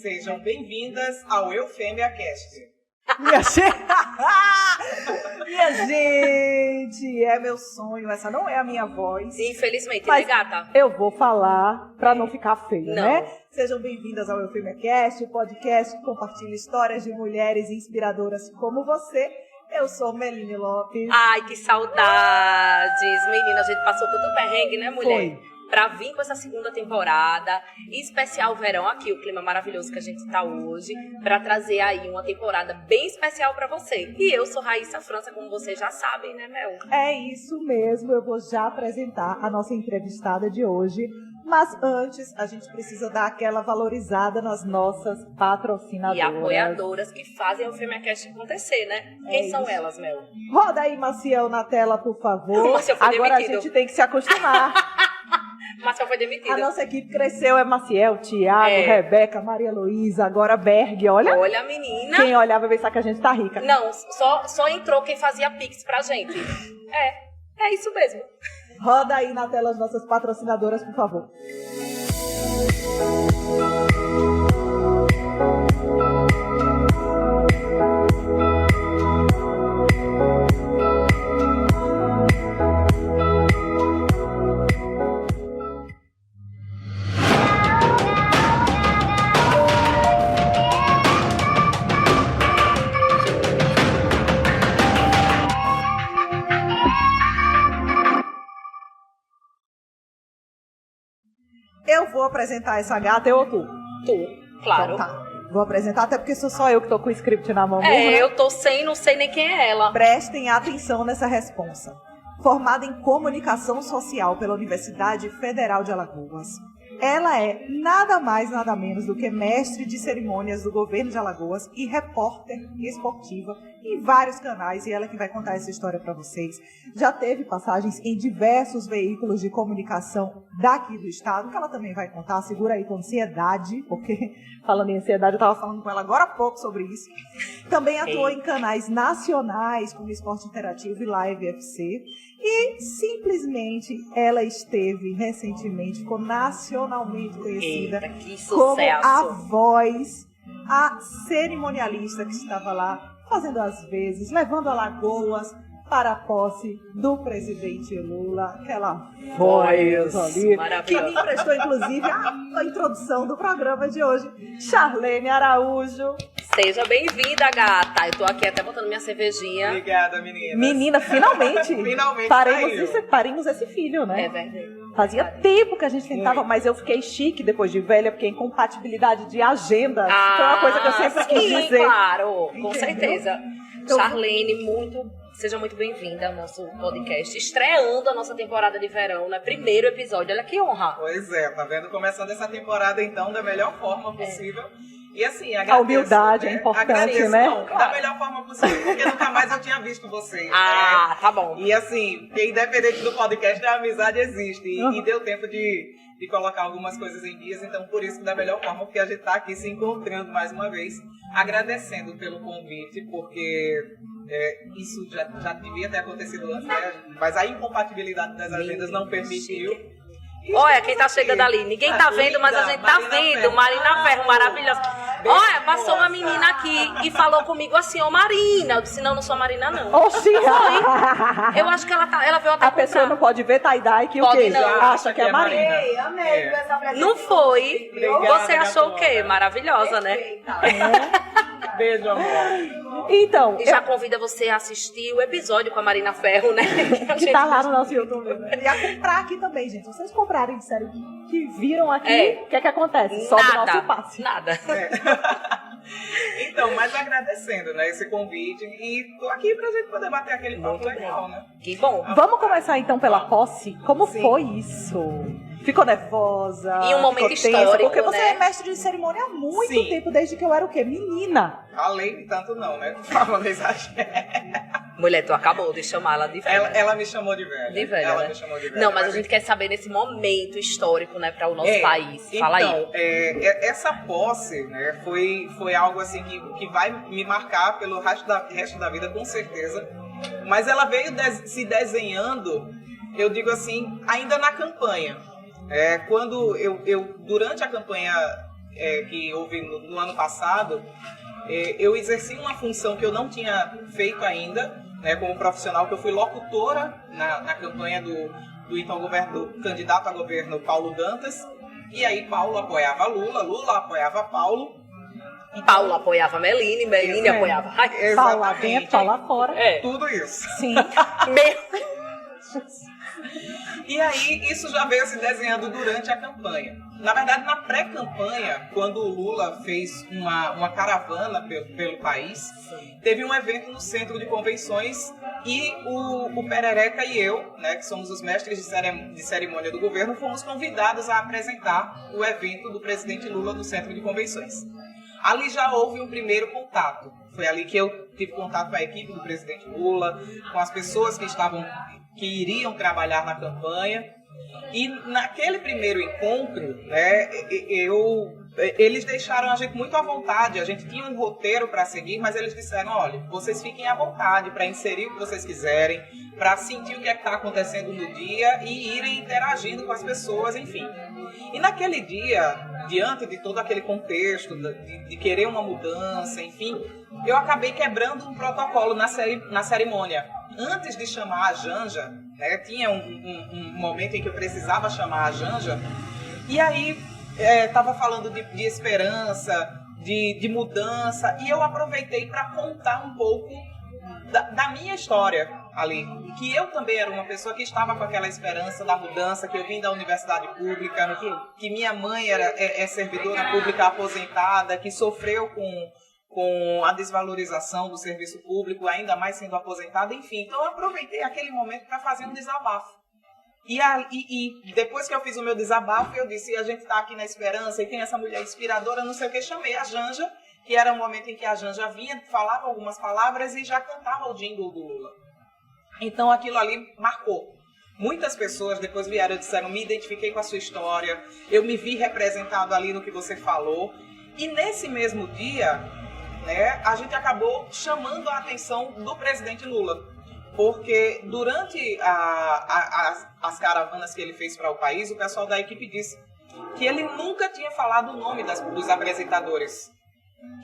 Sejam bem-vindas ao Eufêmia Cast. Minha gente, é meu sonho. Essa não é a minha voz. Infelizmente, mas né, gata? Eu vou falar pra não ficar feio, Não. né? Sejam bem-vindas ao Eufêmia Cast, o podcast que compartilha histórias de mulheres inspiradoras como você. Eu sou Meline Lopes. Ai, que saudades! Menina, a gente passou todo o perrengue, né, mulher? Foi. Pra vir com essa segunda temporada, especial verão aqui, o clima maravilhoso que a gente tá hoje, pra trazer aí uma temporada bem especial pra você. E eu sou Raíssa França, como vocês já sabem, né, Mel? É isso mesmo, eu vou já apresentar a nossa entrevistada de hoje. Mas antes, a gente precisa dar aquela valorizada nas nossas patrocinadoras. E apoiadoras que fazem o FêmeaCast acontecer, né? Quem são elas, Mel? Roda aí, Maciel, na tela, por favor. Maciel foi Agora demitido. a gente tem que se acostumar. Maciel foi demitido. A nossa equipe cresceu, é Maciel, Tiago, Rebeca, Maria Luísa, agora Berg, olha. Olha, menina. Quem olhar vai pensar que a gente tá rica. Não, só entrou quem fazia Pix pra gente. É isso mesmo. Roda aí na tela as nossas patrocinadoras, por favor. Eu vou apresentar essa gata, eu ou tu? Tu, claro. Então tá. Vou apresentar, até porque sou só eu que tô com o script na mão mesmo, né? Eu tô sem, não sei nem quem é ela. Prestem atenção nessa responsa. Formada em Comunicação Social pela Universidade Federal de Alagoas, ela é nada mais, nada menos do que mestre de cerimônias do governo de Alagoas e repórter esportiva em vários canais, e ela que vai contar essa história para vocês. Já teve passagens em diversos veículos de comunicação daqui do estado, que ela também vai contar. Segura aí com ansiedade, porque falando em ansiedade, eu estava falando com ela agora há pouco sobre isso. Também atuou em canais nacionais, como Esporte Interativo e Live FC. E simplesmente ela esteve recentemente, ficou nacionalmente conhecida. Eita, que como sucesso! a voz, a cerimonialista que estava lá fazendo as vezes, levando Alagoas para a posse do presidente Lula, aquela voz ali, que me emprestou inclusive a introdução do programa de hoje, Charlene Araújo. Seja bem-vinda, gata. Eu tô aqui até botando minha cervejinha. Obrigada, meninas. Menina, finalmente! Finalmente parimos esse filho, né? É verdade. Fazia tempo que a gente tentava, mas eu fiquei chique depois de velha, porque incompatibilidade de agenda foi uma coisa que eu sempre quis dizer. Claro, com Entendeu? certeza. Então, Charlene, seja muito bem-vinda ao nosso podcast, estreando a nossa temporada de verão, né? Primeiro episódio, olha que honra. Pois é, tá vendo? Começando essa temporada, então, da melhor forma possível. E assim, a humildade é importante, né? Não, da melhor forma possível, porque nunca mais eu tinha visto você. Tá bom. E assim, porque independente do podcast, a amizade existe. E deu tempo de colocar algumas coisas em dias, então por isso da melhor forma, porque a gente tá aqui se encontrando mais uma vez, agradecendo pelo convite, porque isso já devia ter acontecido antes, né? Mas a incompatibilidade das agendas não permitiu. Olha quem tá chegando ali. Ninguém tá vendo, mas a gente tá vendo. Marina Ferro, maravilhosa. Olha, passou uma menina aqui e falou comigo assim, ô Marina. Eu disse, não sou a Marina, não. Oxi! Eu acho que ela veio até A pessoa não pode ver tie-dye que o quê? Não. Acha que é Marina. Ei, amei essa apresentação. Não foi. Obrigada, Você achou o quê? gatona. Maravilhosa, né? Beijo, amor. Então, E já convida você a assistir o episódio com a Marina Ferro, né? que tá lá no nosso YouTube. E a comprar aqui também, gente. Se vocês comprarem e disserem que viram aqui, o que é que acontece? Sobe o nosso passe. Nada. Então, mas agradecendo, né, esse convite. E tô aqui pra gente poder bater aquele papo Muito legal, né? Que bom. Vamos começar então pela posse? Como Sim. foi isso? Ficou nervosa? E um momento ficou tensa? histórico, Porque você né? é mestre de cerimônia há muito Sim. tempo, desde que eu era o quê? Menina. Além de tanto não, né? Por favor, não exagere. Mulher, tu acabou de chamar ela de velha. Ela me chamou de velha. De velha, Ela né? me chamou de velha. Não, mas a gente quer saber nesse momento histórico, né, para o nosso país. Fala então, aí. Essa posse, né, foi algo assim que vai me marcar pelo resto da vida, com certeza. Mas ela veio se desenhando, eu digo assim, ainda na campanha. Quando eu durante a campanha que houve no ano passado, eu exerci uma função que eu não tinha feito ainda, né, como profissional, que eu fui locutora na campanha do então do candidato a governo Paulo Dantas, e aí Paulo apoiava Lula, Lula apoiava Paulo. Paulo apoiava Meline, Meline apoiava Raíssa. Paulo lá dentro, Paulo lá fora. Tudo isso. Sim. E aí, isso já veio se desenhando durante a campanha. Na verdade, na pré-campanha, quando o Lula fez uma caravana pelo país, teve um evento no Centro de Convenções e o Perereca e eu, né, que somos os mestres de cerimônia do governo, fomos convidados a apresentar o evento do presidente Lula no Centro de Convenções. Ali já houve um primeiro contato. Foi ali que eu tive contato com a equipe do presidente Lula, com as pessoas que iriam trabalhar na campanha. E naquele primeiro encontro, né, eles deixaram a gente muito à vontade. A gente tinha um roteiro para seguir, mas eles disseram, olha, vocês fiquem à vontade para inserir o que vocês quiserem, para sentir o que está acontecendo no dia e irem interagindo com as pessoas, enfim. E naquele dia, diante de todo aquele contexto, de querer uma mudança, enfim, eu acabei quebrando um protocolo na cerimônia. Antes de chamar a Janja, né, tinha um momento em que eu precisava chamar a Janja, e aí estava falando de esperança, de mudança, e eu aproveitei para contar um pouco da minha história ali, que eu também era uma pessoa que estava com aquela esperança da mudança, que eu vim da universidade pública, que minha mãe é servidora pública aposentada, que sofreu com a desvalorização do serviço público, ainda mais sendo aposentada, enfim. Então eu aproveitei aquele momento para fazer um desabafo. E depois que eu fiz o meu desabafo, eu disse, a gente está aqui na esperança, e tem essa mulher inspiradora, não sei o que, chamei a Janja, que era um momento em que a Janja vinha, falava algumas palavras e já cantava o jingle do Lula. Então aquilo ali marcou. Muitas pessoas depois vieram e disseram, me identifiquei com a sua história, eu me vi representado ali no que você falou. E nesse mesmo dia, né, a gente acabou chamando a atenção do presidente Lula. Porque durante as caravanas que ele fez para o país, o pessoal da equipe disse que ele nunca tinha falado o nome dos apresentadores.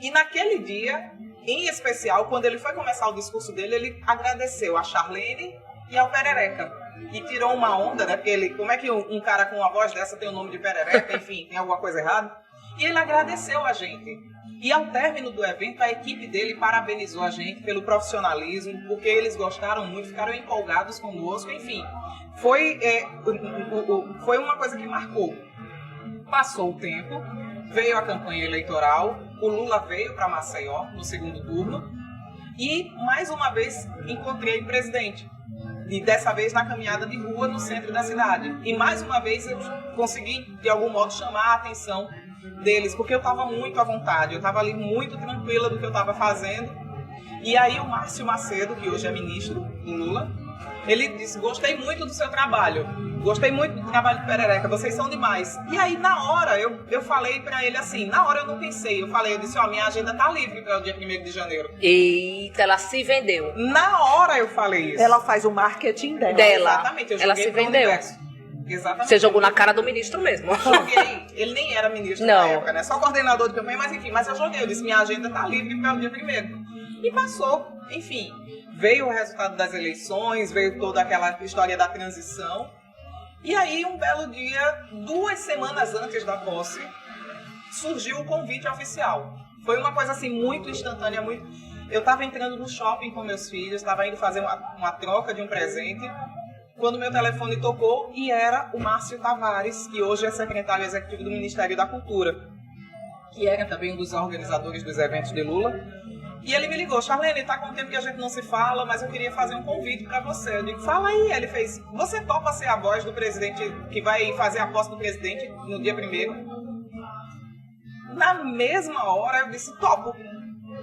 E naquele dia, em especial, quando ele foi começar o discurso dele, ele agradeceu a Charlene e ao Perereca. E tirou uma onda, né? Porque como é que um cara com uma voz dessa tem o nome de Perereca? Enfim, tem alguma coisa errada? E ele agradeceu a gente. E ao término do evento, a equipe dele parabenizou a gente pelo profissionalismo, porque eles gostaram muito, ficaram empolgados conosco, enfim. Foi uma coisa que marcou. Passou o tempo, veio a campanha eleitoral, o Lula veio para Maceió no segundo turno e, mais uma vez, encontrei o presidente. E dessa vez na caminhada de rua no centro da cidade. E mais uma vez eu consegui, de algum modo, chamar a atenção deles, porque eu estava muito à vontade, eu estava ali muito tranquila do que eu estava fazendo. E aí o Márcio Macedo, que hoje é ministro do Lula, ele disse, gostei muito do seu trabalho, gostei muito do trabalho de Perereca, vocês são demais. E aí na hora eu falei pra ele assim, na hora eu não pensei, eu disse, ó, minha agenda tá livre para o dia 1º de janeiro. Eita, ela se vendeu. Na hora eu falei isso. Ela faz o marketing dela. Exatamente, eu ela se vendeu. Exatamente. Você jogou na cara do ministro mesmo. Joguei, ele nem era ministro na época, né? Só coordenador de campanha, mas enfim, mas eu joguei, eu disse, minha agenda tá livre para o dia 1º. E passou, enfim. Veio o resultado das eleições, veio toda aquela história da transição. E aí, um belo dia, 2 semanas antes da posse, surgiu o convite oficial. Foi uma coisa assim muito instantânea, muito... Eu estava entrando no shopping com meus filhos, estava indo fazer uma troca de um presente, quando meu telefone tocou e era o Márcio Tavares, que hoje é secretário executivo do Ministério da Cultura, que era também um dos organizadores dos eventos de Lula. E ele me ligou, Charlene, tá com tempo que a gente não se fala, mas eu queria fazer um convite para você. Eu digo, fala aí. Ele fez, você topa ser a voz do presidente, que vai fazer a posse do presidente no dia 1º? Na mesma hora eu disse, topo.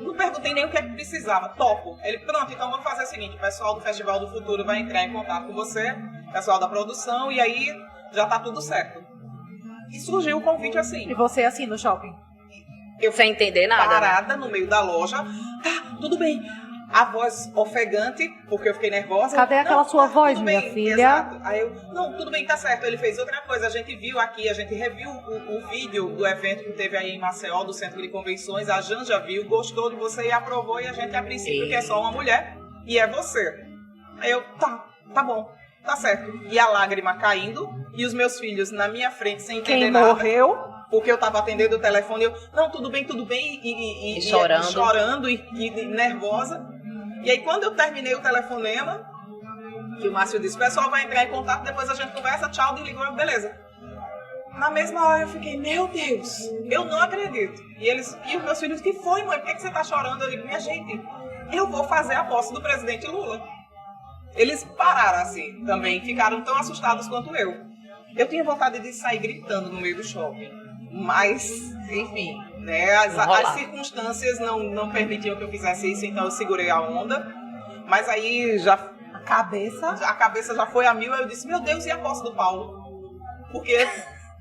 Não perguntei nem o que é que precisava, topo. Ele, pronto, então vamos fazer o seguinte, o pessoal do Festival do Futuro vai entrar em contato com você, o pessoal da produção, e aí já tá tudo certo. E surgiu o convite assim. E você assim no shopping? Eu sem entender nada. Parada, né? No meio da loja. Tá, tudo bem. a voz ofegante, porque eu fiquei nervosa. Cadê aquela sua voz, tudo minha bem, filha? Exato. Aí eu, não, tudo bem, tá certo. Ele fez outra coisa, a gente viu aqui, a gente reviu o vídeo do evento que teve aí em Maceió, do Centro de Convenções, a Janja viu, gostou de você e aprovou, e a gente, a princípio, que é só uma mulher, e é você. Aí eu, tá bom, tá certo. E a lágrima caindo, e os meus filhos na minha frente, sem entender Quem nada. morreu? Porque eu tava atendendo o telefone, eu, não, tudo bem, e chorando e nervosa. E aí, quando eu terminei o telefonema, que o Márcio disse, o pessoal vai entrar em contato, depois a gente conversa, tchau, desligou, beleza. Na mesma hora eu fiquei, meu Deus, eu não acredito. E os meus filhos, que foi, mãe? Por que você tá chorando? Eu digo, minha gente, eu vou fazer a posse do presidente Lula. Eles pararam assim também, ficaram tão assustados quanto eu. Eu tinha vontade de sair gritando no meio do shopping, mas, enfim, né, as circunstâncias não permitiam que eu fizesse isso, então eu segurei a onda. Mas aí a cabeça já foi a mil, aí eu disse, meu Deus, e a posse do Paulo? Porque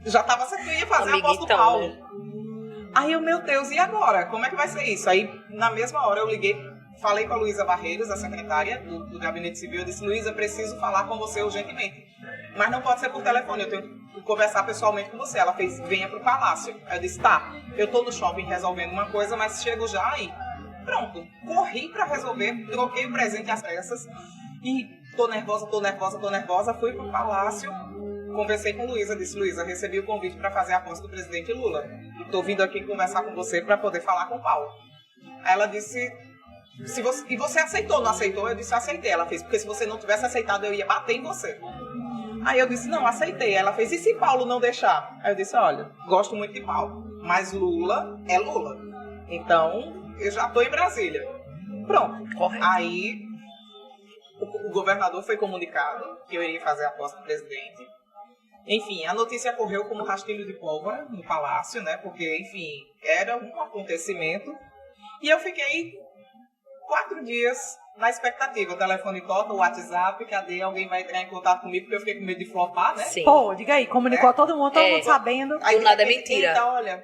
já estava certo que eu ia fazer a posse do Paulo. Né? Aí eu, meu Deus, e agora? Como é que vai ser isso? Aí, na mesma hora, eu liguei, falei com a Luísa Barreiros, a secretária do Gabinete Civil, eu disse, Luísa, preciso falar com você urgentemente. Mas não pode ser por telefone, eu tenho que conversar pessoalmente com você. Ela fez, venha pro palácio. Aí eu disse, tá, eu tô no shopping resolvendo uma coisa, mas chego já aí. Pronto, corri pra resolver, troquei o presente às pressas e tô nervosa, fui pro palácio, conversei com Luísa, disse, Luísa, recebi o convite para fazer a posse do presidente Lula. E tô vindo aqui conversar com você para poder falar com o Paulo. Aí ela disse, e você aceitou, não aceitou? Eu disse, aceitei. Ela fez, porque se você não tivesse aceitado, eu ia bater em você. Aí eu disse, não, aceitei. Ela fez, e se Paulo não deixar? Aí eu disse, olha, gosto muito de Paulo, mas Lula é Lula. Então, eu já tô em Brasília. Pronto. Correto. Aí, o governador foi comunicado que eu iria fazer a posse do presidente. Enfim, a notícia correu como rastilho de pólvora no palácio, né? Porque, enfim, era um acontecimento. E eu fiquei 4 dias na expectativa. O telefone toca, o WhatsApp, cadê? Alguém vai entrar em contato comigo, porque eu fiquei com medo de flopar, né? Sim. Pô, diga aí, comunicou a todo mundo sabendo. Aí, nada é mentira. Então, olha,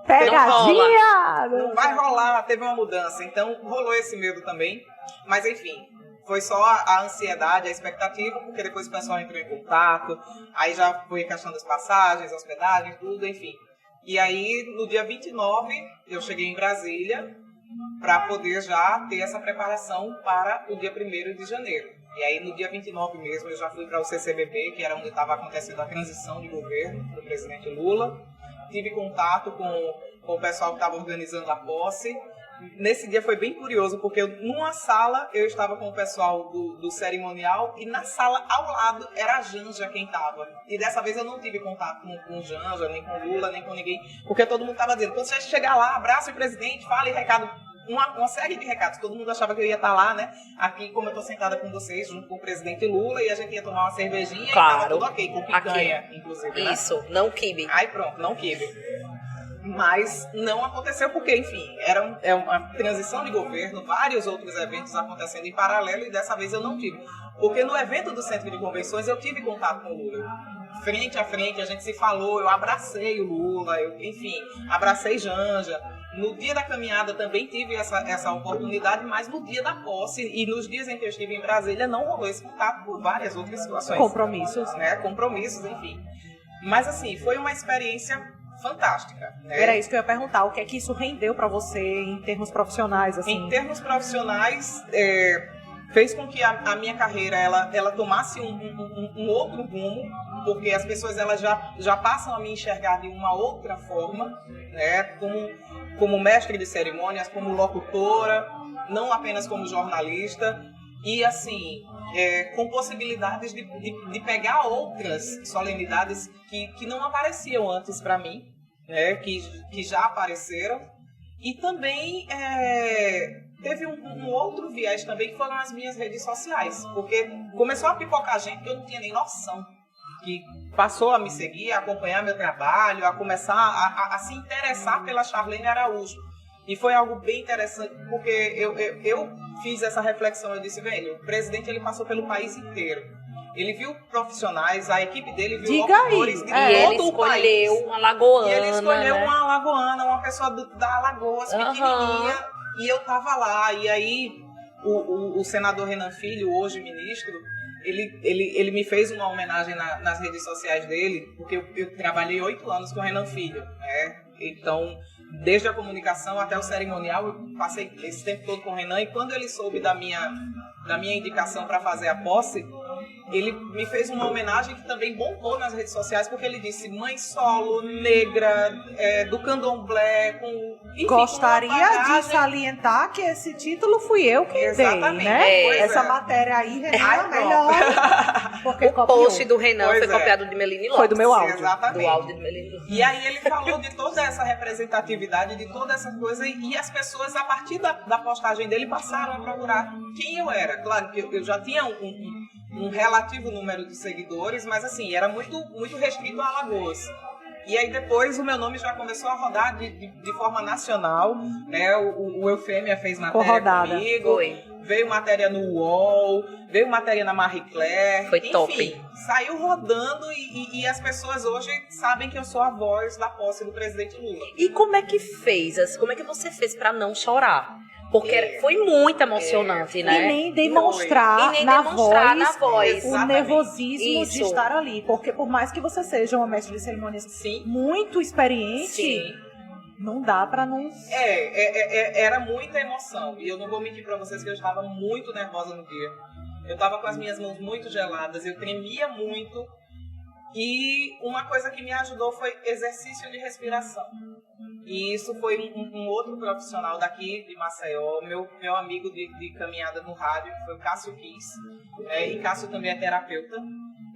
pegadinha! Não vai rolar, teve uma mudança. Então, rolou esse medo também. Mas, enfim, foi só a ansiedade, a expectativa, porque depois o pessoal entrou em contato, aí já foi a questão das passagens, hospedagem, tudo, enfim. E aí, no dia 29, eu cheguei em Brasília para poder já ter essa preparação para o dia 1º de janeiro. E aí, no dia 29 mesmo, eu já fui para o CCBB, que era onde estava acontecendo a transição de governo do presidente Lula. Tive contato com o pessoal que estava organizando a posse. Nesse dia foi bem curioso, porque numa sala eu estava com o pessoal do cerimonial e na sala ao lado era a Janja quem estava. E dessa vez eu não tive contato com Janja, nem com Lula, nem com ninguém, porque todo mundo estava dizendo, quando você chegar lá, abraça o presidente, fale recado, uma série de recados. Todo mundo achava que eu ia estar lá, né? Aqui, como eu estou sentada com vocês, junto com o presidente Lula, e a gente ia tomar uma cervejinha, claro. E estava tudo ok, com picanha, aqui. Inclusive. Né? Isso, não quibe. Aí pronto, não quibe. Mas não aconteceu porque, enfim, é uma transição de governo, vários outros eventos acontecendo em paralelo e dessa vez eu não tive. Porque no evento do Centro de Convenções eu tive contato com o Lula. Frente a frente, a gente se falou, eu abracei o Lula, enfim, abracei Janja. No dia da caminhada também tive essa oportunidade, mas no dia da posse e nos dias em que eu estive em Brasília não rolou esse contato por várias outras situações. Compromissos. Né? Compromissos, enfim. Mas assim, foi uma experiência fantástica. Né? Era isso que eu ia perguntar, o que é que isso rendeu para você em termos profissionais? Assim? Em termos profissionais, fez com que a minha carreira ela tomasse um outro rumo, porque as pessoas elas já passam a me enxergar de uma outra forma, né? Como mestre de cerimônias, como locutora, não apenas como jornalista, e assim, com possibilidades de pegar outras solenidades que não apareciam antes para mim, né? Que já apareceram, e também teve um outro viés também, que foram as minhas redes sociais, porque começou a pipocar gente que eu não tinha nem noção, que passou a me seguir, a acompanhar meu trabalho, a começar a se interessar pela Charlene Araújo. E foi algo bem interessante, porque eu fiz essa reflexão, eu disse, velho, o presidente ele passou pelo país inteiro. Ele viu profissionais, a equipe dele viu locutores de todo o país. E ele escolheu uma alagoana. E ele escolheu uma alagoana, uma pessoa da Alagoas, pequenininha, e eu tava lá. E aí, o senador Renan Filho, hoje ministro, ele me fez uma homenagem nas redes sociais dele, porque eu trabalhei 8 anos com o Renan Filho, né? Então, desde a comunicação até o cerimonial, eu passei esse tempo todo com o Renan, e quando ele soube da minha indicação para fazer a posse, ele me fez uma homenagem que também bombou nas redes sociais, porque ele disse: mãe solo, negra, do candomblé, enfim, gostaria de salientar que esse título fui eu que dei, né? Essa matéria aí, Renan, melhor. Porque o post do Renan foi copiado de Meline Lopes. Foi do meu áudio. Exatamente. Do áudio de Meline Lopes. E aí ele falou de toda essa representatividade, de toda essa coisa, e as pessoas, a partir da postagem dele, passaram a procurar quem eu era. Claro que eu já tinha um relativo número de seguidores, mas assim, era muito, muito restrito a Alagoas. E aí depois o meu nome já começou a rodar de forma nacional, né? O Eufêmia fez matéria comigo, veio matéria no UOL, veio matéria na Marie Claire, foi enfim, top. Saiu rodando e as pessoas hoje sabem que eu sou a voz da posse do presidente Lula. E como é que você fez para não chorar? Porque foi muito emocionante, né? E nem demonstrar, na voz o nervosismo de estar ali. Porque por mais que você seja uma mestre de cerimônias muito experiente, não dá pra não... Era muita emoção. E eu não vou mentir pra vocês que eu estava muito nervosa no dia. Eu estava com as minhas mãos muito geladas, eu tremia muito. E uma coisa que me ajudou foi exercício de respiração. E isso foi um outro profissional daqui de Maceió, meu amigo de caminhada no rádio, que foi o Cássio Kiss. E Cássio também é terapeuta,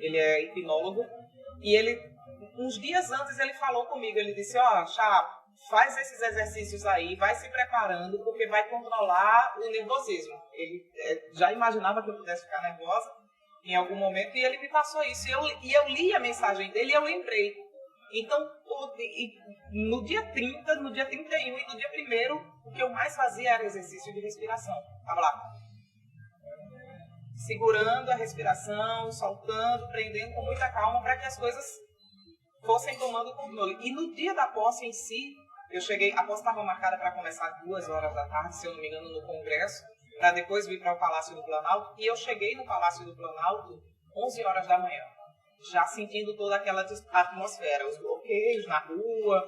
ele é hipnólogo. E ele, uns dias antes, ele falou comigo, ele disse: Chá, faz esses exercícios aí, vai se preparando, porque vai controlar o nervosismo. Ele já imaginava que eu pudesse ficar nervosa em algum momento, e ele me passou isso. E eu li a mensagem dele e eu lembrei. Então, no dia 30, no dia 31 e no dia 1º, o que eu mais fazia era exercício de respiração. Estava lá, segurando a respiração, soltando, prendendo com muita calma para que as coisas fossem tomando controle. E no dia da posse em si, eu cheguei, a posse estava marcada para começar às 2 horas da tarde, se eu não me engano, no Congresso, para depois vir para o Palácio do Planalto, e eu cheguei no Palácio do Planalto 11 horas da manhã, já sentindo toda aquela atmosfera, os bloqueios na rua,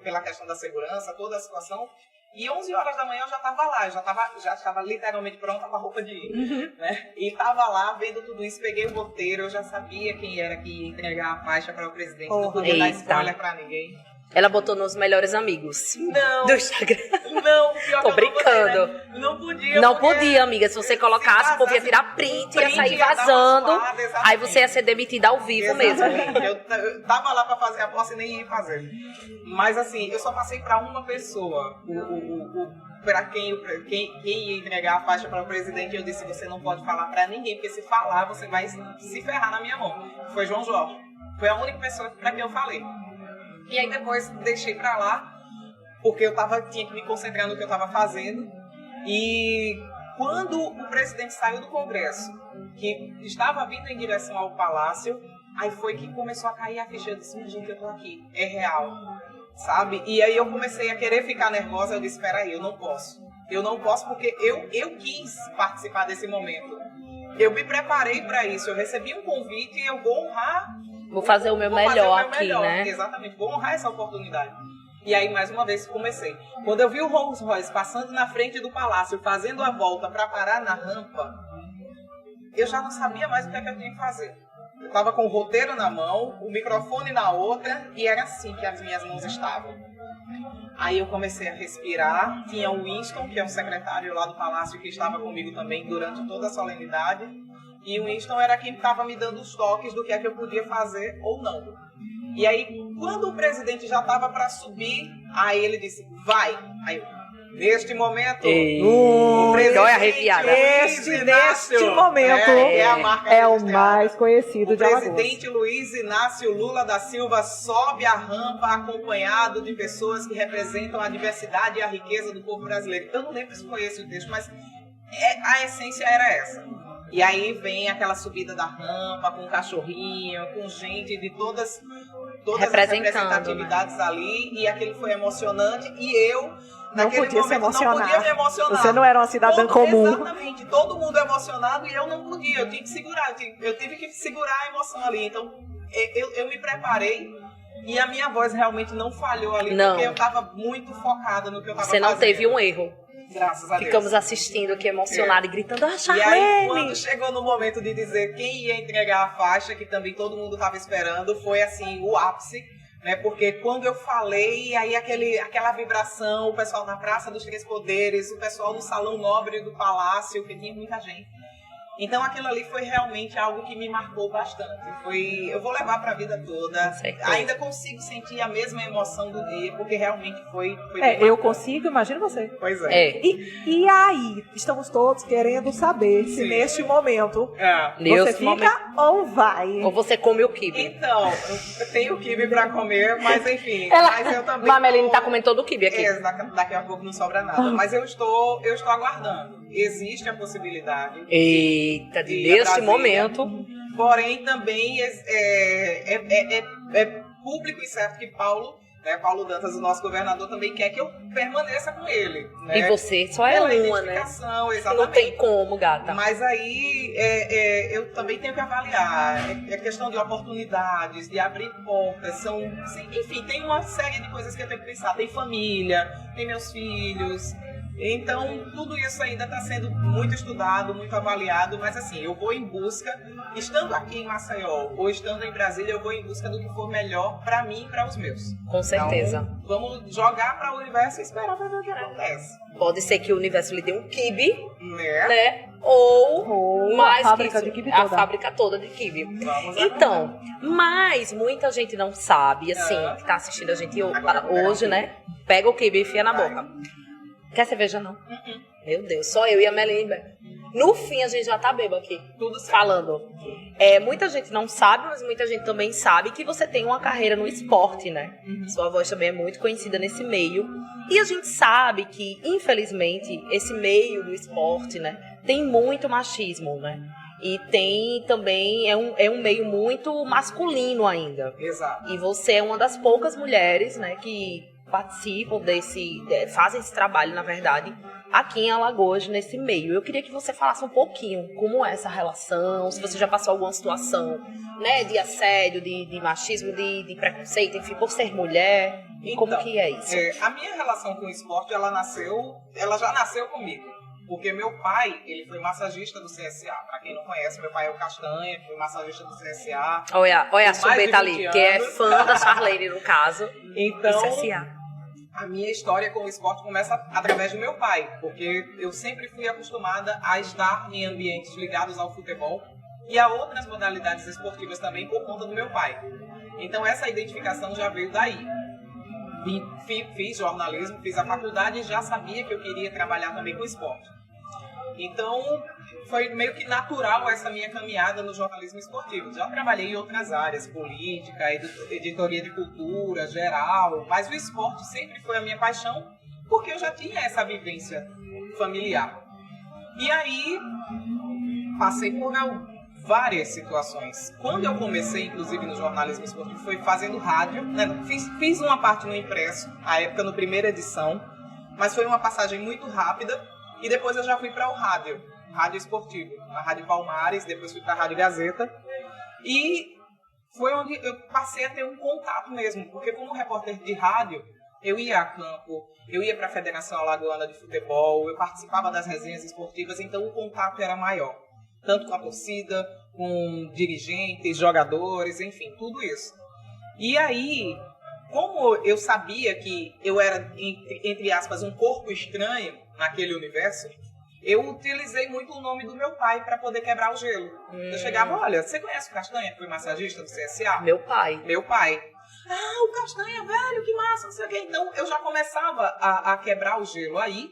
pela questão da segurança, toda a situação. E 11 horas da manhã eu já estava lá, já estava literalmente pronta com a roupa de ir, né? E estava lá vendo tudo isso, peguei o roteiro, eu já sabia quem era que ia entregar a faixa para o presidente, não podia dar spoiler para ninguém. Ela botou nos melhores amigos do Instagram. Não, pior tô brincando. Botei, né? Não podia. Não podia, amiga. Se você colocasse, o povo ia tirar print, ia sair vazando. Aí você ia ser demitida ao vivo mesmo. Eu tava lá pra fazer a posse e nem ia fazer. Mas assim, eu só passei pra uma pessoa. Pra quem ia entregar a faixa para o presidente, eu disse: você não pode falar pra ninguém, porque se falar, você vai se ferrar na minha mão. Foi João Jorge. Foi a única pessoa pra quem eu falei. E aí depois deixei pra lá, porque eu tinha que me concentrar no que eu estava fazendo. E quando o presidente saiu do Congresso, que estava vindo em direção ao Palácio, aí foi que começou a cair a ficha. Eu disse: gente, eu tô aqui, é real, sabe? E aí eu comecei a querer ficar nervosa. Eu disse: espera aí, eu não posso porque eu quis participar desse momento. Eu me preparei para isso, eu recebi um convite e eu vou honrar. Vou fazer o meu melhor aqui, né? Exatamente, vou honrar essa oportunidade. E aí, mais uma vez, comecei. Quando eu vi o Rolls Royce passando na frente do palácio, fazendo a volta para parar na rampa, eu já não sabia mais o que é que eu tinha que fazer. Eu estava com o roteiro na mão, o microfone na outra, e era assim que as minhas mãos estavam. Aí eu comecei a respirar. Tinha o Winston, que é um secretário lá do palácio, que estava comigo também durante toda a solenidade. E o Winston era quem estava me dando os toques do que é que eu podia fazer ou não. E aí, quando o presidente já estava para subir, aí ele disse: vai. Aí eu, neste momento, o presidente neste momento é o mais conhecido de Alagoas. O presidente Luiz Inácio Lula da Silva sobe a rampa acompanhado de pessoas que representam a diversidade e a riqueza do povo brasileiro. Eu não lembro se foi esse o texto, mas a essência era essa. E aí vem aquela subida da rampa com cachorrinho, com gente de todas todas as Representando, representatividades ali, e aquilo foi emocionante, e eu, Não naquele podia se momento, não podia emocionar. me emocionar. Você não era uma cidadã comum. Exatamente, todo mundo emocionado e eu não podia, eu tive que segurar, eu tive que segurar a emoção ali, então eu me preparei. E a minha voz realmente não falhou ali, Não. porque eu estava muito focada no que eu estava Você fazendo. não teve um erro. Graças a Deus. Ficamos assistindo aqui emocionado e gritando, E aí, Charlene! quando chegou no momento de dizer quem ia entregar a faixa, que também todo mundo estava esperando, foi assim, o ápice, né? Porque quando eu falei, aí aquela vibração, o pessoal na Praça dos Três Poderes, o pessoal no Salão Nobre do Palácio, que tinha muita gente. Então aquilo ali foi realmente algo que me marcou bastante. Eu vou levar para a vida toda. Ainda consigo sentir a mesma emoção do dia, porque realmente foi bem Eu marcante. consigo, imagina você. Pois é. E aí, estamos todos querendo saber se Sim. neste momento você Nesse fica momento. ou vai. Ou você come o quibe. Então, eu tenho quibe para comer, mas enfim. Ela... Mas eu também. Mameline tá comendo todo o quibe aqui. Daqui a pouco não sobra nada. Mas eu estou aguardando. Existe a possibilidade. Eita, de ir a neste Brasília. momento. Porém, também é público e certo que Paulo Dantas, o nosso governador, também quer que eu permaneça com ele. Né? E você só é Pela uma, né? identificação, exatamente. Não tem como, gata. Mas aí eu também tenho que avaliar. É questão de oportunidades, de abrir portas. Enfim, tem uma série de coisas que eu tenho que pensar. Tem família, tem meus filhos. Então, tudo isso ainda está sendo muito estudado, muito avaliado, mas assim, eu vou em busca, estando aqui em Maceió ou estando em Brasília, eu vou em busca do que for melhor para mim e para os meus. Com certeza. Então, vamos jogar para o universo e esperar para ver o que acontece. Pode ser que o universo lhe dê um quibe, Né? né? Ou mais a fábrica que isso, de quibe a toda. fábrica toda de quibe. Vamos Então, mas muita gente não sabe, assim, que tá assistindo a gente hoje, né? Pega o quibe e enfia na boca. Quer cerveja, não? Meu Deus, só eu e a Meline. No fim, a gente já tá bêbado aqui. Tudo certo. Falando. Muita gente não sabe, mas muita gente também sabe que você tem uma carreira no esporte, né? Sua voz também é muito conhecida nesse meio. E a gente sabe que, infelizmente, esse meio do esporte, né? Tem muito machismo, né? E tem também, é um meio muito masculino ainda. Exato. E você é uma das poucas mulheres, né, que participam fazem esse trabalho, na verdade, aqui em Alagoas, nesse meio. Eu queria que você falasse um pouquinho como é essa relação, se você já passou alguma situação, né, de assédio, de machismo, de preconceito, enfim, por ser mulher, como que é isso? A minha relação com o esporte, ela já nasceu comigo. Porque meu pai, ele foi massagista do CSA. Pra quem não conhece, meu pai é o Castanha, foi massagista do CSA. Olha a mais de Chubeta 20 ali, que é anos. fã da Charlene, no caso, Então, do CSA. a minha história com o esporte começa através do meu pai. Porque eu sempre fui acostumada a estar em ambientes ligados ao futebol e a outras modalidades esportivas também por conta do meu pai. Então, essa identificação já veio daí. Fiz jornalismo, fiz a faculdade e já sabia que eu queria trabalhar também com esporte. Então, foi meio que natural essa minha caminhada no jornalismo esportivo. Já trabalhei em outras áreas, política, editoria de cultura, geral, mas o esporte sempre foi a minha paixão, porque eu já tinha essa vivência familiar. E aí, passei por várias situações. Quando eu comecei, inclusive, no jornalismo esportivo, foi fazendo rádio, né? Fiz uma parte no impresso, à época, no primeira edição, mas foi uma passagem muito rápida. E depois eu já fui para o rádio esportivo, a Rádio Palmares, depois fui para a Rádio Gazeta. E foi onde eu passei a ter um contato mesmo, porque como repórter de rádio, eu ia a campo, eu ia para a Federação Alagoana de Futebol, eu participava das resenhas esportivas, então o contato era maior. Tanto com a torcida, com dirigentes, jogadores, enfim, tudo isso. E aí, como eu sabia que eu era, entre aspas, um corpo estranho naquele universo, eu utilizei muito o nome do meu pai para poder quebrar o gelo. Eu chegava, olha, você conhece o Castanha, que foi massagista do CSA? Meu pai. Meu pai. Ah, o Castanha, velho, que massa, não sei o quê. Então, eu já começava a quebrar o gelo aí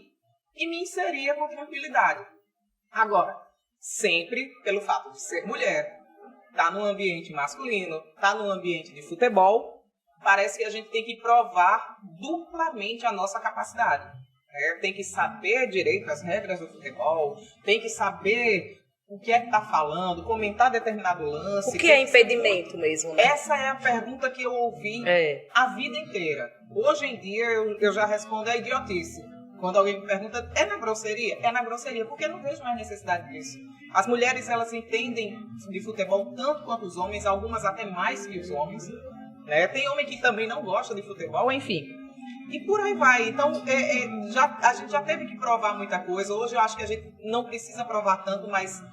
e me inseria com tranquilidade. Agora, sempre pelo fato de ser mulher, tá num ambiente masculino, tá num ambiente de futebol, parece que a gente tem que provar duplamente a nossa capacidade. Tem que saber direito as regras do futebol, tem que saber o que é que está falando, comentar determinado lance. O que é impedimento mesmo, né? Essa é a pergunta que eu ouvi a vida inteira. Hoje em dia eu já respondo a idiotice. Quando alguém me pergunta, é na grosseria? É na grosseria, porque eu não vejo mais necessidade disso. As mulheres, elas entendem de futebol tanto quanto os homens, algumas até mais que os homens. Né? Tem homem que também não gosta de futebol, enfim. E por aí vai. Então, a gente já teve que provar muita coisa. Hoje eu acho que a gente não precisa provar tanto, mas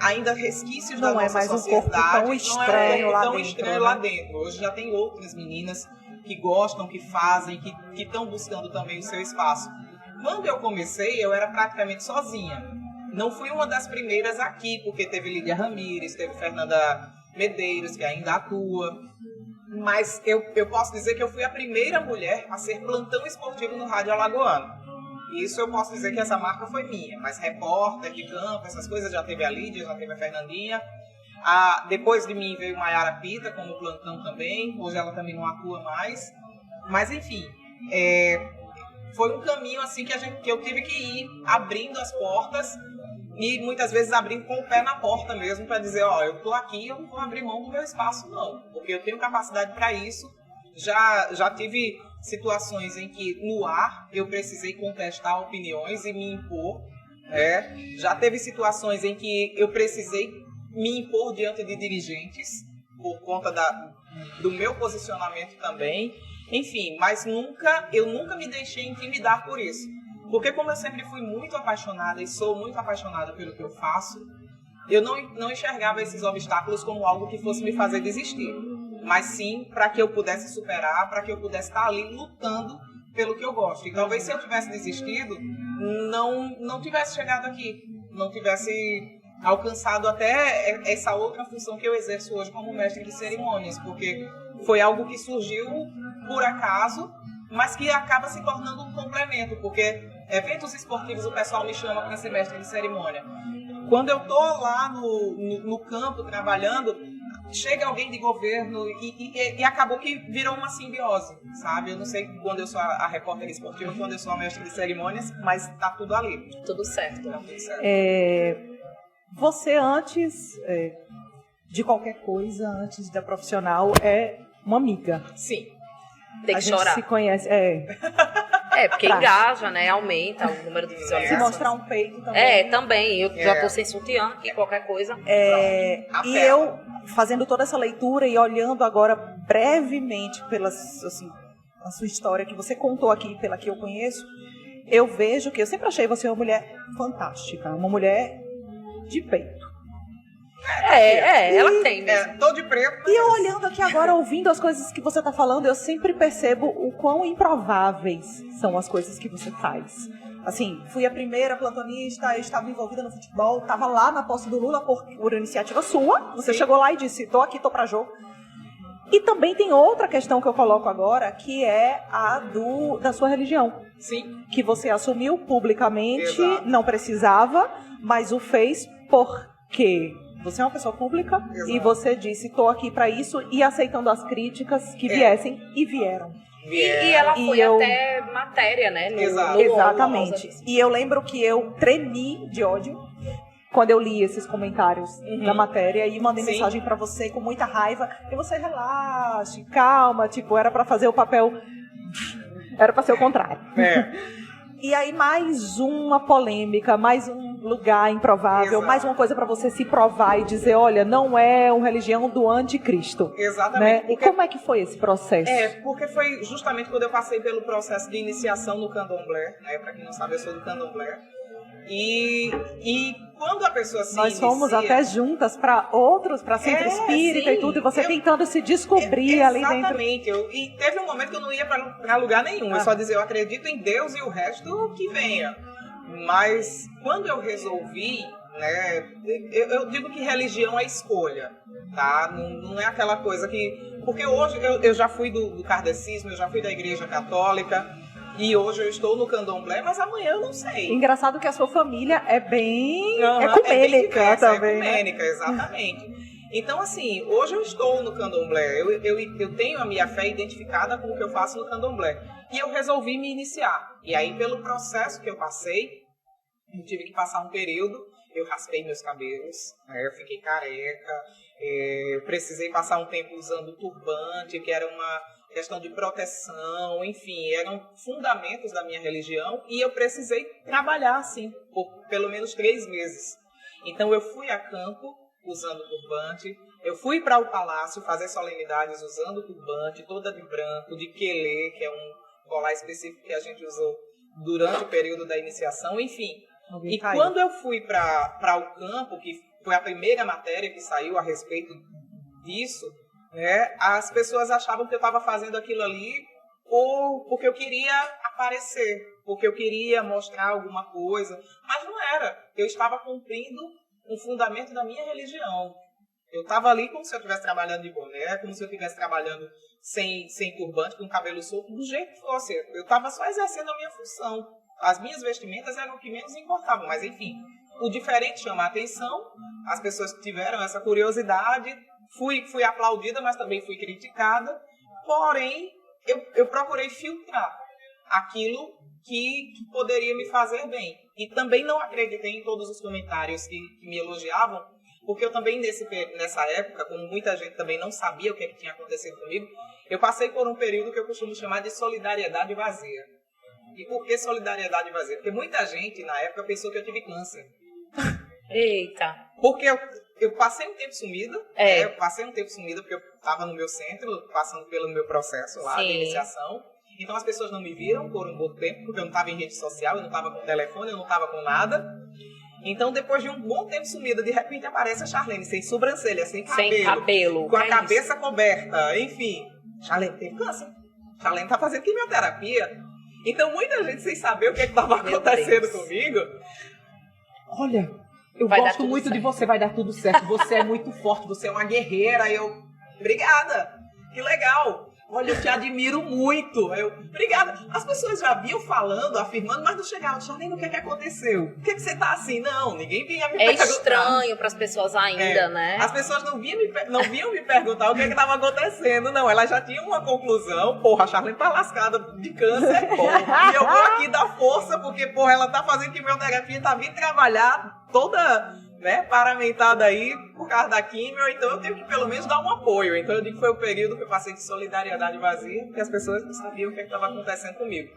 ainda resquícios da nossa sociedade. Não é mais um corpo tão estranho lá dentro. Hoje já tem outras meninas que gostam, que fazem, que estão buscando também o seu espaço. Quando eu comecei, eu era praticamente sozinha. Não fui uma das primeiras aqui, porque teve Lídia Ramírez, teve Fernanda Medeiros, que ainda atua. Mas eu posso dizer que eu fui a primeira mulher a ser plantão esportivo no Rádio Alagoano. Isso eu posso dizer que essa marca foi minha. Mas repórter de campo, essas coisas, já teve a Lídia, já teve a Fernandinha. Depois de mim veio Mayara Pita como plantão também. Hoje ela também não atua mais. Mas enfim, foi um caminho assim que eu tive que ir abrindo as portas e muitas vezes abrindo com o pé na porta mesmo para dizer, eu tô aqui, eu não vou abrir mão do meu espaço não, porque eu tenho capacidade para isso. Já tive situações em que no ar eu precisei contestar opiniões e me impor. Já teve situações em que eu precisei me impor diante de dirigentes por conta do meu posicionamento também. Enfim, mas eu nunca me deixei intimidar por isso. Porque como eu sempre fui muito apaixonada e sou muito apaixonada pelo que eu faço, eu não enxergava esses obstáculos como algo que fosse me fazer desistir. Mas sim para que eu pudesse superar, para que eu pudesse estar ali lutando pelo que eu gosto. E talvez se eu tivesse desistido, não tivesse chegado aqui. Não tivesse alcançado até essa outra função que eu exerço hoje como mestre de cerimônias. Porque foi algo que surgiu por acaso, mas que acaba se tornando um complemento, porque eventos esportivos o pessoal me chama para ser mestre de cerimônia. Quando eu tô lá no campo trabalhando, chega alguém de governo e acabou que virou uma simbiose, sabe? Eu não sei quando eu sou a repórter esportiva, quando eu sou a mestre de cerimônias, mas tá tudo ali. Tudo certo. Tá tudo certo. Você antes de qualquer coisa, antes da profissional, é uma amiga. Sim. Tem que chorar. A gente se conhece, porque engaja, né? Aumenta o número de visualizações. Se mostrar um peito também. Também. Eu já tô sem sutiã aqui, qualquer coisa. E eu, fazendo toda essa leitura e olhando agora brevemente a sua história que você contou aqui, pela que eu conheço, eu vejo que eu sempre achei você uma mulher fantástica, uma mulher de peito. Ela tem mesmo. Tô de preto. E eu olhando aqui agora, ouvindo as coisas que você está falando, eu sempre percebo o quão improváveis são as coisas que você faz. Assim, fui a primeira plantonista, eu estava envolvida no futebol, estava lá na posse do Lula por iniciativa sua. Você chegou lá e disse, tô aqui, tô pra jogo. E também tem outra questão que eu coloco agora, que é a da sua religião. Sim. Que você assumiu publicamente, Exato. Não precisava, mas o fez porque você é uma pessoa pública. Exato. E você disse, estou aqui para isso, e aceitando as críticas que viessem, e vieram. E ela foi até matéria, né? Exatamente. E eu lembro que eu tremi de ódio quando eu li esses comentários da matéria e mandei mensagem para você com muita raiva. E você relaxe, calma, era para fazer o papel... Era para ser o contrário. E aí mais uma polêmica, mais um lugar improvável, Exato. Mais uma coisa para você se provar e dizer, olha, não é uma religião do anticristo. Exatamente. Né? E como é que foi esse processo? Porque foi justamente quando eu passei pelo processo de iniciação no candomblé, né? Para quem não sabe, eu sou do candomblé. E quando a pessoa se Nós fomos até juntas para outros, para centro espírita e tudo, e você tentando se descobrir ali dentro. Exatamente. E teve um momento que eu não ia para lugar nenhum. Eu só dizia, eu acredito em Deus e o resto que venha. Mas quando eu resolvi, né, eu digo que religião é escolha, tá? Não é aquela coisa que... Porque hoje eu já fui do kardecismo, eu já fui da igreja católica, e hoje eu estou no candomblé, mas amanhã eu não sei. Engraçado que a sua família é bem ecumênica também. É ecumênica, exatamente. Então, assim, hoje eu estou no candomblé, eu tenho a minha fé identificada com o que eu faço no candomblé. E eu resolvi me iniciar. E aí, pelo processo que eu passei, eu tive que passar um período. eu raspei meus cabelos, né, eu fiquei careca, eu precisei passar um tempo usando turbante, que era uma questão de proteção, enfim, eram fundamentos da minha religião, e eu precisei trabalhar assim, por pelo menos 3 meses. Então eu fui a campo usando turbante, eu fui para o palácio fazer solenidades usando turbante, toda de branco, de quelé, que é um colar específico que a gente usou durante o período da iniciação, enfim. E quando eu fui para o campo, que foi a primeira matéria que saiu a respeito disso, né, as pessoas achavam que eu estava fazendo aquilo ali porque eu queria aparecer, porque eu queria mostrar alguma coisa, mas não era. Eu estava cumprindo um fundamento da minha religião. Eu estava ali como se eu estivesse trabalhando de boné, como se eu estivesse trabalhando sem turbante, com o cabelo solto, do jeito que fosse. Eu estava só exercendo a minha função. As minhas vestimentas eram o que menos importavam, mas enfim, o diferente chama a atenção, as pessoas tiveram essa curiosidade, fui aplaudida, mas também fui criticada, porém, eu procurei filtrar aquilo que poderia me fazer bem. E também não acreditei em todos os comentários que me elogiavam, porque eu também, nessa época, como muita gente também não sabia o que tinha acontecido comigo, eu passei por um período que eu costumo chamar de solidariedade vazia. E por que solidariedade vazia? Porque muita gente, na época, pensou que eu tive câncer. Eita. Porque eu passei um tempo sumida, eu passei um tempo sumida porque eu estava no meu centro, passando pelo meu processo lá de iniciação. Então as pessoas não me viram por um bom tempo, porque eu não estava em rede social, eu não estava com telefone, eu não estava com nada. Então, depois de um bom tempo sumida, de repente aparece a Charlene, sem sobrancelha, sem cabelo. Com a cabeça coberta, enfim. Charlene teve câncer. Charlene está fazendo quimioterapia. Então, muita gente sem saber o que estava acontecendo comigo. Olha, eu gosto muito de você, vai dar tudo certo. Você é muito forte, você é uma guerreira. Obrigada, que legal. Olha, eu te admiro muito. Obrigada. As pessoas já vinham falando, afirmando, mas não chegavam. Charlene, o que aconteceu? Por que você tá assim? Não, ninguém vinha me perguntar. É estranho para as pessoas ainda, né? As pessoas não vinham me perguntar o que estava acontecendo, não. Elas já tinham uma conclusão. Porra, a Charlene tá lascada de câncer, porra. E eu vou aqui dar força, porque, porra, ela tá fazendo quimioterapia, tá vindo trabalhar toda, né, paramentada aí por causa da quimio, então eu tenho que pelo menos dar um apoio. Então eu digo que foi o período que eu passei de solidariedade vazia, porque as pessoas não sabiam o que estava acontecendo comigo.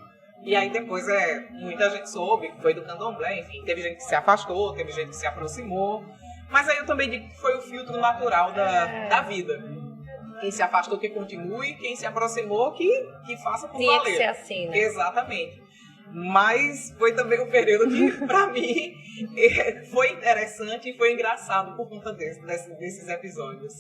E aí depois muita gente soube, foi do candomblé, enfim, teve gente que se afastou, teve gente que se aproximou, mas aí eu também digo que foi o filtro natural da vida. Quem se afastou que continue, quem se aproximou que faça por valer. Tinha que ser assim, né? Exatamente. Mas foi também um período que, pra mim, foi interessante e foi engraçado por conta desses episódios.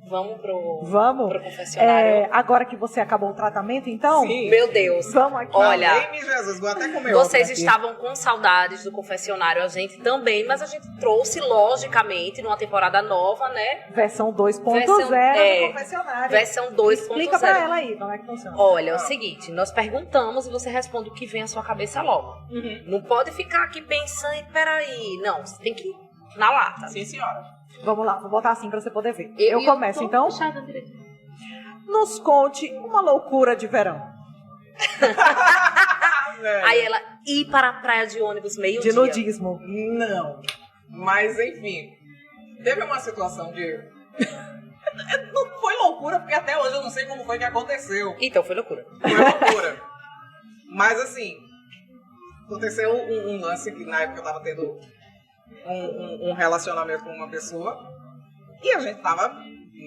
Vamos pro confessionário. Agora que você acabou o tratamento, então? Sim. Meu Deus. Vamos aqui. Olha, Amém, Jesus, vou até comer vocês outra aqui. estavam com saudades do confessionário, a gente também, mas a gente trouxe, logicamente, numa temporada nova, né? Versão 2.0 do confessionário. Versão 2.0. Explica pra ela aí como é que funciona. Olha, é o seguinte, nós perguntamos e você responde o que vem à sua cabeça logo. Uhum. Não pode ficar aqui pensando, peraí. Não, você tem que ir na lata. Sim, senhora. Vamos lá, vou botar assim pra você poder ver. Eu começo, então? Nos conte uma loucura de verão. Aí ela ir para a praia de ônibus meio-dia. De nudismo. Não. Mas, enfim, teve uma situação de... Não foi loucura, porque até hoje eu não sei como foi que aconteceu. Então foi loucura. Foi loucura. Mas, assim, aconteceu um lance que na época eu tava tendo um relacionamento com uma pessoa e a gente tava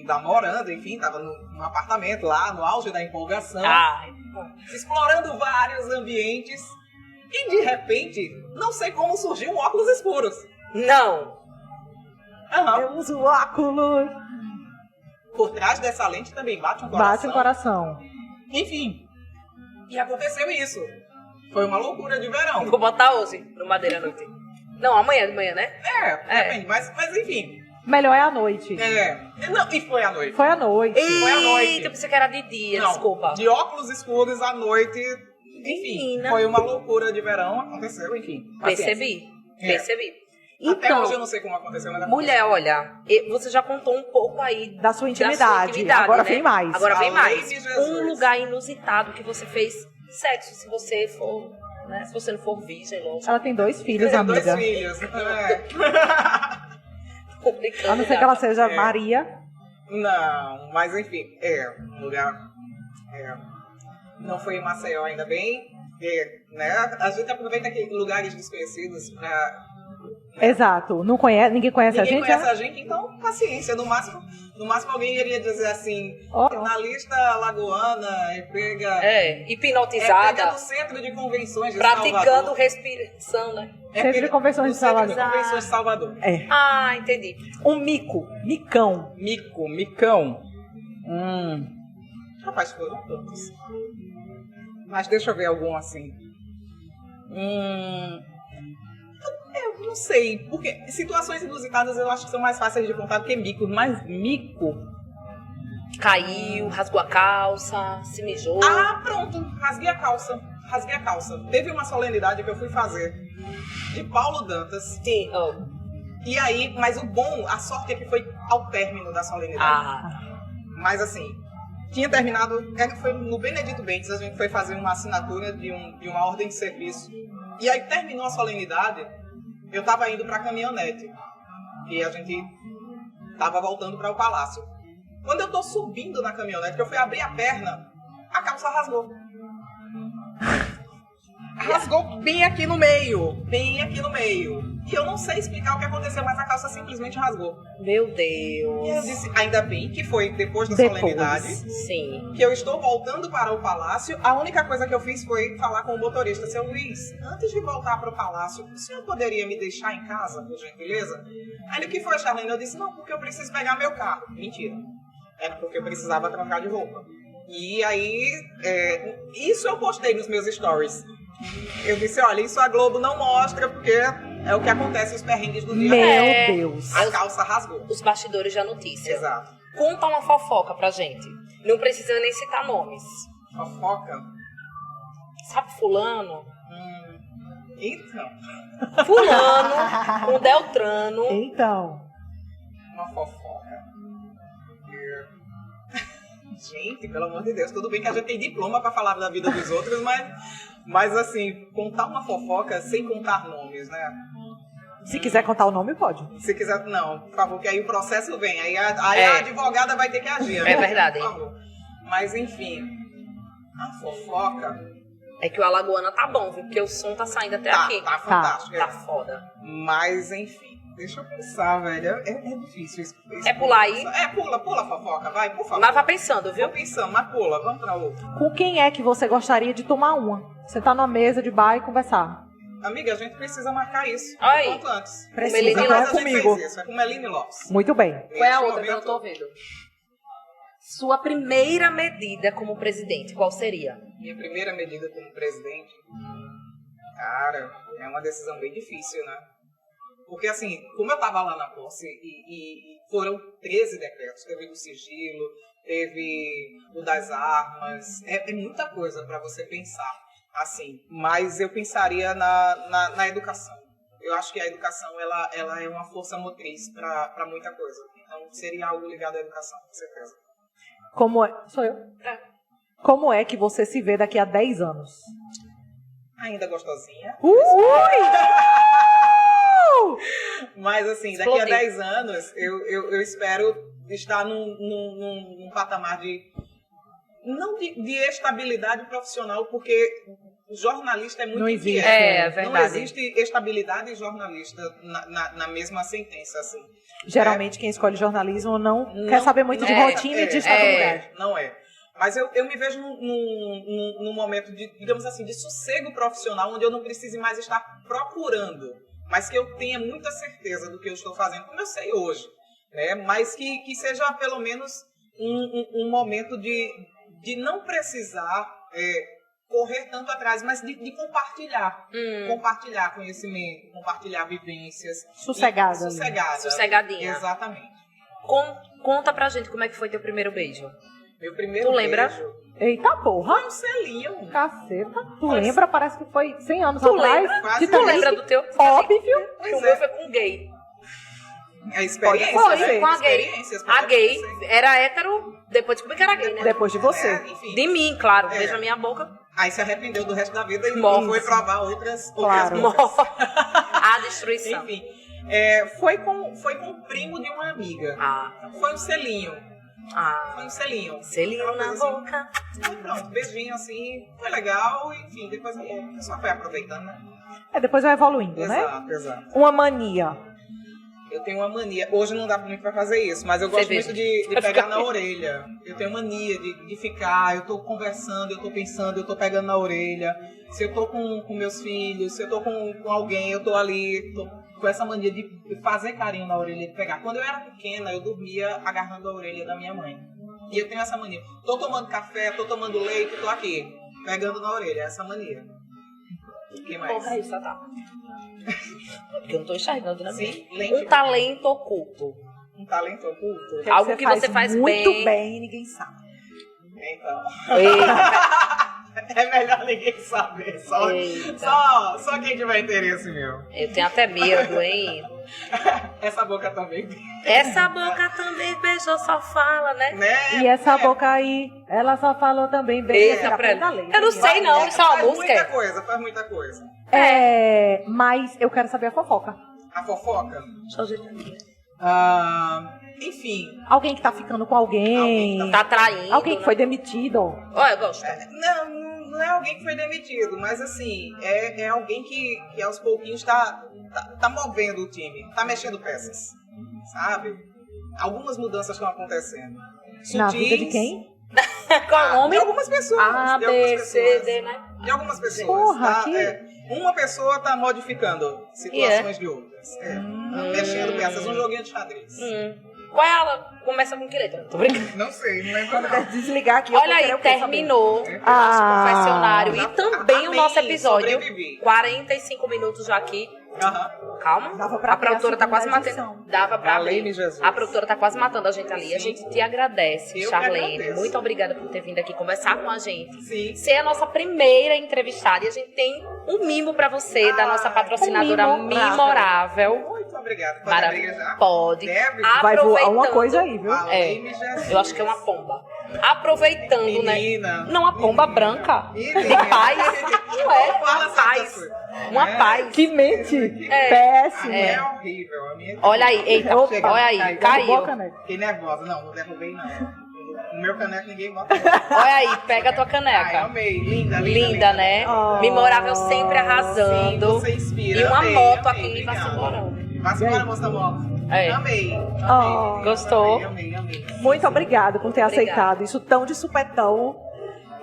namorando, enfim, tava num apartamento lá, no auge da empolgação, explorando vários ambientes e de repente, não sei como surgiu um óculos escuros. Não. Eu uso óculos. Por trás dessa lente também bate um coração. Bate um coração. Enfim, e aconteceu isso. Foi uma loucura de verão. Vou botar hoje, no Madeira à Noite. Não, amanhã de manhã, né? Depende, mas enfim. Melhor é à noite. Não, e foi à noite. Foi à noite. Foi à noite. Eita, eu pensei que era de dia, Não, desculpa. de óculos escuros à noite. Enfim, Menina. foi uma loucura de verão, aconteceu, enfim. Percebi. Até Então, hoje eu não sei como aconteceu, mas mulher, olha, você já contou um pouco aí Da sua intimidade. Agora né? vem mais. Agora vem Além mais. de Jesus. Um lugar inusitado que você fez sexo, se você for né? Se você não for virgem, lógico. Ela tem 2 filhos, Tem amiga. 2 filhos. Tô brincando, A não ser que ela seja É. Maria. Não, mas enfim, lugar. Não foi em Maceió, ainda bem. Né? A gente aproveita aqui lugares desconhecidos pra. Exato. Não conhece, ninguém conhece Ninguém a gente, conhece né? a gente, então paciência. No máximo alguém iria dizer assim: Ó. jornalista lagoana pega. Hipnotizada, Pega no centro de convenções de praticando Salvador. respiração, né? Centro de convenções de Salvador. Centro de convenções de Salvador. É. Ah, entendi. Um mico. Micão. Micão. Rapaz, foram tantos. Mas deixa eu ver algum assim. Eu não sei, porque situações inusitadas eu acho que são mais fáceis de contar do que mico, mas mico. Caiu, rasgou a calça, se mijou. Ah, pronto, rasguei a calça. Teve uma solenidade que eu fui fazer de Paulo Dantas. Sim. E aí, mas a sorte é que foi ao término da solenidade. Mas assim, tinha terminado, foi no Benedito Bentes, a gente foi fazer uma assinatura de uma ordem de serviço. E aí terminou a solenidade, eu tava indo pra caminhonete. E a gente tava voltando para o palácio. Quando eu tô subindo na caminhonete, que eu fui abrir a perna, a calça rasgou. Rasgou bem aqui no meio. E eu não sei explicar o que aconteceu, mas a calça simplesmente rasgou. Meu E eu Deus. disse, ainda bem que foi depois da Depois. solenidade, Sim. que eu estou voltando para o palácio. A única coisa que eu fiz foi falar com o motorista. Seu Luiz, antes de voltar para o palácio, o senhor poderia me deixar em casa, por gentileza? Aí ele, o que foi, Charlene? Eu disse, não, porque eu preciso pegar meu carro. Mentira. Era porque eu precisava trocar de roupa. E aí, isso eu postei nos meus stories. Eu disse, olha, isso a Globo não mostra, porque é o que acontece, os perrengues do dia. Meu Deus. A calça rasgou. Os bastidores da notícia. Exato. Conta uma fofoca pra gente. Não precisa nem citar nomes. Fofoca. Sabe fulano? Então, Fulano com Deltrano. Então. uma fofoca. Gente, pelo amor de Deus, tudo bem que a gente tem diploma pra falar da vida dos outros, mas assim, contar uma fofoca sem contar nomes, né? Se quiser contar o nome, pode. Se quiser, não, por favor, que aí o processo vem. Aí a advogada vai ter que agir. É verdade. Por favor. Mas enfim, a fofoca É que o Alagoana tá bom, viu? Porque o som tá saindo até aqui. tá fantástico. Tá foda. Mas enfim, deixa eu pensar, velho. É difícil isso. É pular aí? Pula a fofoca, vai, por favor. Mas vá pensando, viu? Tô pensando, mas pula, vamos pra outra. Com quem é que você gostaria de tomar uma? Você tá numa mesa de bar e conversar. Amiga, a gente precisa marcar isso Aí. quanto antes. Precisa, Meline então Mas é a gente comigo. fez isso, é com Meline Lopes. Muito bem. Qual é a Neste outra que eu não tô momento, vendo? Sua primeira medida como presidente, qual seria? Minha primeira medida como presidente, cara, é uma decisão bem difícil, né? Porque assim, como eu tava lá na posse e foram 13 decretos, teve do sigilo, teve o das armas, é muita coisa para você pensar, assim. Mas eu pensaria na educação. Eu acho que a educação ela é uma força motriz para muita coisa. Então seria algo ligado à educação, com certeza. Como é? Sou eu? É. Como é que você se vê daqui a 10 anos? Ainda gostosinha. Mas assim, daqui a Explodir. 10 anos, eu espero estar num patamar não de estabilidade profissional, porque jornalista é muito Não existe. inquieto. É Não verdade. existe estabilidade jornalista na mesma sentença, assim. Geralmente quem escolhe jornalismo não Não- quer saber muito de é, rotina e de estabilidade. Não é. Mas eu me vejo num momento de, digamos assim, de sossego profissional, onde eu não precise mais estar procurando, mas que eu tenha muita certeza do que eu estou fazendo, como eu sei hoje, né? Mas que seja pelo menos um momento de não precisar correr tanto atrás, mas de compartilhar. Compartilhar conhecimento, compartilhar vivências. Sossegada. Sossegadinha. Exatamente. Conta pra gente como é que foi teu primeiro beijo. Meu primeiro Tu lembra? beijo Eita porra! foi um selinho. Caceta. Tu Mas- lembra? Parece que foi 100 anos Tu atrás. lembra? Quase Tu lembra do teu? Óbvio. Que o meu foi com gay. A experiência, Pode né? ser. Com a gay. Experiências, A gay acontecer. era hétero, depois descobri que era gay, né? Depois de você. É, enfim. De mim, claro. É. Beijo a minha boca. Aí se arrependeu do resto da vida e Morre. foi provar outras Claro. bocas. A destruição. Enfim, foi com o primo de uma amiga. Foi um selinho. Foi um selinho. Selinho Aquela na coisa assim. boca. Aí pronto, beijinho assim, foi legal. Enfim, depois a pessoa foi aproveitando, né? Depois vai evoluindo, né? Exato. Uma mania. Eu tenho uma mania. Hoje não dá muito pra fazer isso, mas eu gosto Cerveja. muito de pegar na orelha. Eu tenho mania de ficar, eu tô conversando, eu tô pensando, eu tô pegando na orelha. Se eu tô com meus filhos, se eu tô com alguém, eu tô ali, tô com essa mania de fazer carinho na orelha, de pegar. Quando eu era pequena, eu dormia agarrando a orelha da minha mãe. E eu tenho essa mania. Tô tomando café, tô tomando leite, tô aqui, pegando na orelha, essa mania. O que mais? Porra, isso tá. Porque eu não tô enxergando, né? Sim, Um talento oculto. Um talento oculto? Que Algo que você faz muito bem. bem e ninguém sabe. Então, Eita, é melhor ninguém saber. Eita. Só quem tiver interesse meu. eu tenho até medo, hein? Essa boca também. Essa boca também beijou, só fala, né? Né? E essa boca aí, ela só falou também bem. Eita, pra ela. Eu não sei não, isso é uma Faz muita música. coisa, faz muita coisa. Mas eu quero saber a fofoca. A fofoca? Deixa eu ver. Enfim. Alguém que tá ficando com alguém. Tá traindo. Alguém que foi demitido. Olha, eu gosto. Não é alguém que foi demitido, mas assim, é alguém que aos pouquinhos tá movendo o time, tá mexendo peças, sabe? Algumas mudanças estão acontecendo. Na Sutis, vida de quem? Qual o De nome? algumas pessoas. A, de algumas B, C, pessoas. D, né? De algumas pessoas. Porra, tá? que- Uma pessoa tá modificando situações de outras. Mexendo peças, um joguinho de xadrez. Qual é ela? Começa com que letra? Tô brincando. Não sei, não lembro não. Quero desligar aqui. eu Olha vou querer aí, o quê saber? terminou o Ah. nosso confessionário e também o Amei, nosso episódio. sobrevivi. 45 minutos já aqui. Aham. Calma. Dava pra A produtora ter a tá quase segunda matando. edição. Dava pra Valei-me, ver. Jesus. A produtora tá quase matando a gente ali. A gente te agradece, Eu que Charlene. agradeço. Muito obrigada por ter vindo aqui conversar com a gente. Sim. Ser a nossa primeira entrevistada. E a gente tem um mimo pra você, da nossa patrocinadora um mimo. memorável. Muito obrigado. Pode abrir Maravilha. já? Pode. Deve. Vai voar uma Aproveitando- coisa aí, viu? Valei-me, Jesus. Eu acho que é uma pomba. Aproveitando, Menina. né? Não, a pomba branca. Menina. De paz. Não é? Não fala Uma paz. essas coisas. Uma É. paz. Que mente. É. Péssimo. É horrível. A minha... Olha aí, eita, Opa, olha aí, derrubou a caiu. caneca. Fiquei nervosa. Não derrubei, não. No meu caneco ninguém bota. Olha aí, pega a tua Ai, caneca. amei. Linda, Linda, né? Oh. Memorável sempre Sim, arrasando. você inspira. E uma Amei, moto amei, aqui obrigado. vacilando. Vai embora, moça da moto. É. Amei. Oh. Gostou? Amei. Muito obrigada por ter Obrigada. aceitado isso tão de supetão.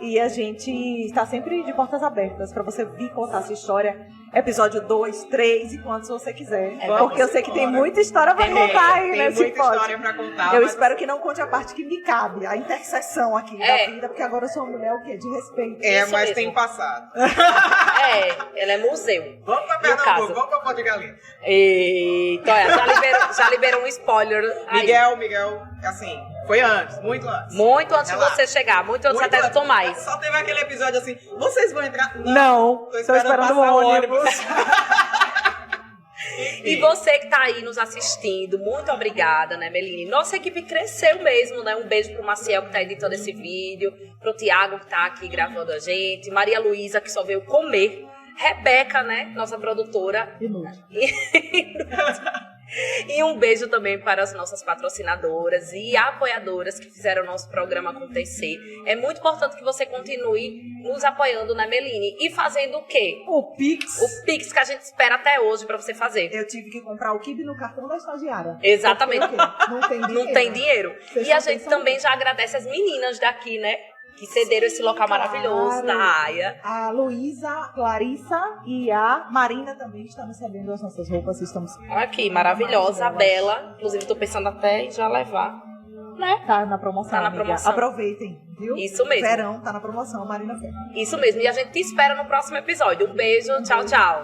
E a gente está sempre de portas abertas para você vir contar essa história. Episódio 2, 3 e quantos você quiser. Porque eu sei que tem muita história para contar aí Tem nesse muita pod. história pra contar. Eu mas espero que não conte a parte que me cabe, a interseção aqui É. da vida, porque agora eu sou uma mulher o quê? De respeito. É, Isso mas mesmo. tem passado. É, ela é museu. Vamos pra No Pernambuco, caso. vamos pra Porto de Galinha. Eita, olha, já liberou um spoiler. Aí. Miguel, assim, foi antes, muito antes. Muito antes de Relaxa. você chegar, muito antes Muito até do antes. Tomás. Só teve aquele episódio assim, vocês vão entrar? Não, Tô estou esperando passar o ônibus. E você que tá aí nos assistindo, muito obrigada, né, Meline? Nossa equipe cresceu mesmo, né? Um beijo pro Maciel que tá editando esse vídeo, pro Tiago que tá aqui gravando a gente, Maria Luísa que só veio comer, Rebeca, né, nossa produtora. Inútil. E um beijo também para as nossas patrocinadoras e apoiadoras que fizeram o nosso programa acontecer. É muito importante que você continue nos apoiando, né, Meline? E fazendo o quê? O Pix. O Pix que a gente espera até hoje para você fazer. Eu tive que comprar o kibe no cartão da estagiária. Exatamente. Porque o quê? Não tem dinheiro. Não tem dinheiro. Vocês E a estão gente pensando também nisso? já agradece as meninas daqui, né? Que cederam esse local maravilhoso da AIA. A Luísa, a Clarissa e a Marina também estão nos cedendo as nossas roupas. Estamos... Olha aqui, maravilhosa, bela. Inclusive, tô pensando até em já levar. Né? Tá na promoção, Tá na amiga. promoção. Aproveitem, viu? Isso mesmo. Verão tá na promoção, Marina Ferro. Isso mesmo. E a gente te espera no próximo episódio. Um beijo. Tchau, tchau.